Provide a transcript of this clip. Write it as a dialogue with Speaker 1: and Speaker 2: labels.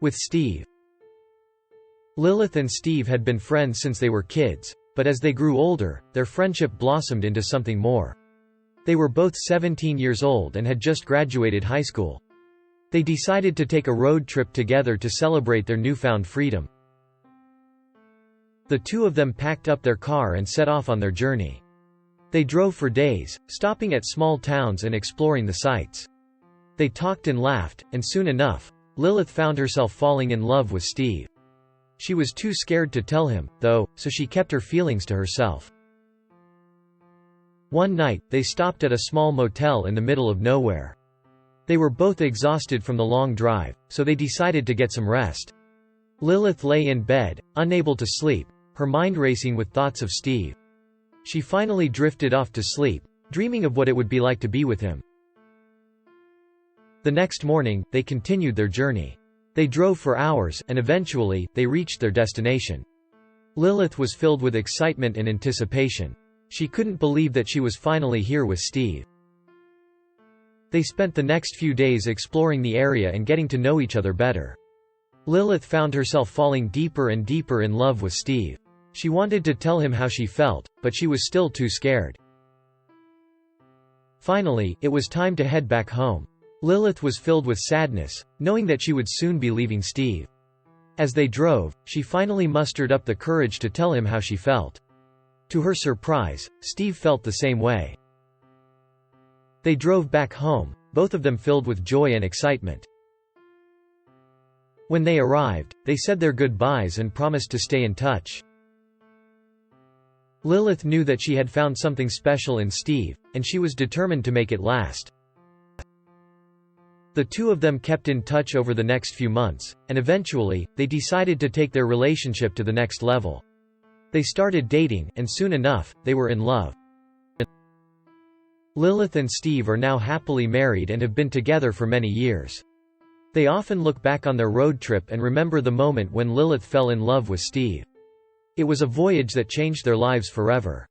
Speaker 1: with Steve. Lilith and Steve had been friends since they were kids, but as they grew older, their friendship blossomed into something more. They were both 17 years old and had just graduated high school. They decided to take a road trip together to celebrate their newfound freedom. The two of them packed up their car and set off on their journey. They drove for days, stopping at small towns and exploring the sights. They talked and laughed, and soon enough, Lilith found herself falling in love with Steve. She was too scared to tell him, though, so she kept her feelings to herself. One night, they stopped at a small motel in the middle of nowhere. They were both exhausted from the long drive, so they decided to get some rest. Lilith lay in bed, unable to sleep, her mind racing with thoughts of Steve. She finally drifted off to sleep, dreaming of what it would be like to be with him. The next morning, they continued their journey. They drove for hours, and eventually, they reached their destination. Lilith was filled with excitement and anticipation. She couldn't believe that she was finally here with Steve. They spent the next few days exploring the area and getting to know each other better. Lilith found herself falling deeper and deeper in love with Steve. She wanted to tell him how she felt, but she was still too scared. Finally, it was time to head back home. Lilith was filled with sadness, knowing that she would soon be leaving Steve. As they drove, she finally mustered up the courage to tell him how she felt. To her surprise, Steve felt the same way. They drove back home, both of them filled with joy and excitement. When they arrived, they said their goodbyes and promised to stay in touch. Lilith knew that she had found something special in Steve, and she was determined to make it last. The two of them kept in touch over the next few months, and eventually, they decided to take their relationship to the next level. They started dating, and soon enough, they were in love. Lilith and Steve are now happily married and have been together for many years. They often look back on their road trip and remember the moment when Lilith fell in love with Steve. It was a voyage that changed their lives forever.